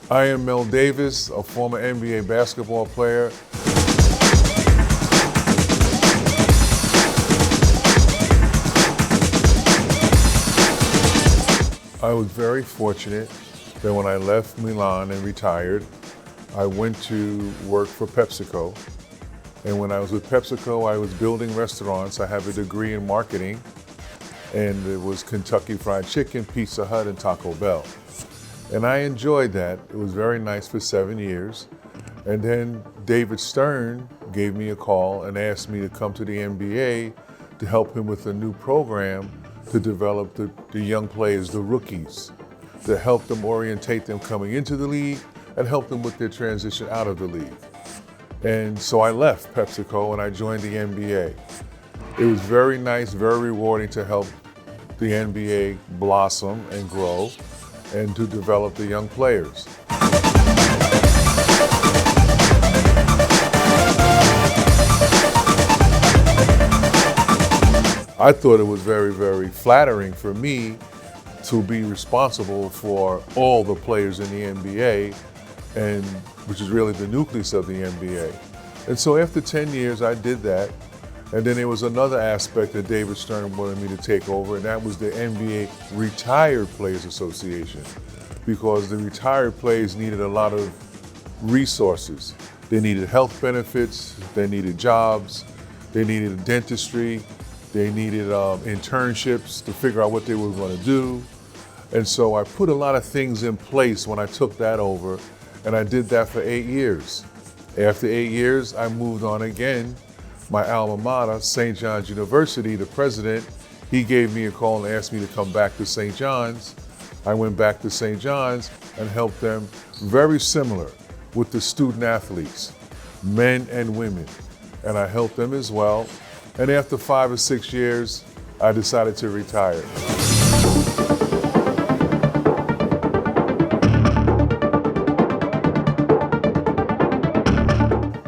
I am Mel Davis, a former NBA basketball player. I was very fortunate that when I left Milan and retired, I went to work for PepsiCo. And when I was with PepsiCo, I was building restaurants. I have a degree in marketing, and it was Kentucky Fried Chicken, Pizza Hut, and Taco Bell. And I enjoyed that. It was very nice for 7 years. And then David Stern gave me a call and asked me to come to the NBA to help him with a new program to develop the young players, the rookies, to help them orientate them coming into the league and help them with their transition out of the league. And so I left PepsiCo and I joined the NBA. It was very nice, very rewarding to help the NBA blossom and grow and to develop the young players. I thought it was very, very flattering for me to be responsible for all the players in the NBA, and which is really the nucleus of the NBA. And so after 10 years, I did that. And then there was another aspect that David Stern wanted me to take over, and that was the NBA Retired Players Association, because the retired players needed a lot of resources. They needed health benefits, they needed jobs, they needed dentistry, they needed internships to figure out what they were going to do. And so I put a lot of things in place when I took that over, and I did that for 8 years. After 8 years, I moved on again. My alma mater, St. John's University, the president, he gave me a call and asked me to come back to St. John's. I went back to St. John's and helped them very similar with the student athletes, men and women. And I helped them as well. And after 5 or 6 years, I decided to retire.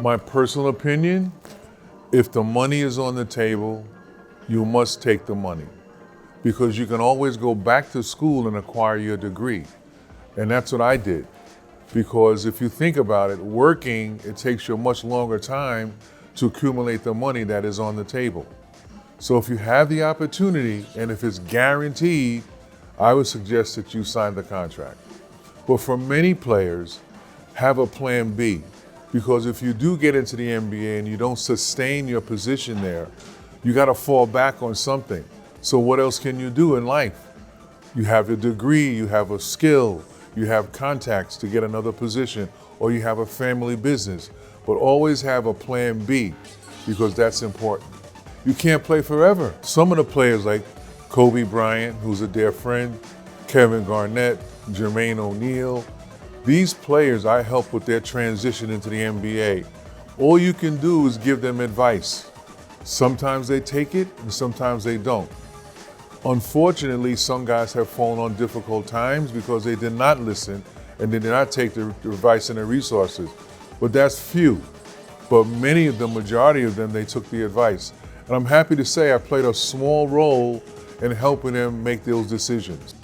My personal opinion, if the money is on the table, you must take the money, because you can always go back to school and acquire your degree. And that's what I did. Because if you think about it, working, it takes you a much longer time to accumulate the money that is on the table. So if you have the opportunity, and if it's guaranteed, I would suggest that you sign the contract. But for many players, have a plan B. Because if you do get into the NBA and you don't sustain your position there, you got to fall back on something. So what else can you do in life? You have a degree, you have a skill, you have contacts to get another position, or you have a family business. But always have a plan B, because that's important. You can't play forever. Some of the players like Kobe Bryant, who's a dear friend, Kevin Garnett, Jermaine O'Neal, these players I help with their transition into the NBA. All you can do is give them advice. Sometimes they take it and sometimes they don't. Unfortunately, some guys have fallen on difficult times because they did not listen and they did not take the advice and the resources. But that's few. But many of them, majority of them, they took the advice. And I'm happy to say I played a small role in helping them make those decisions.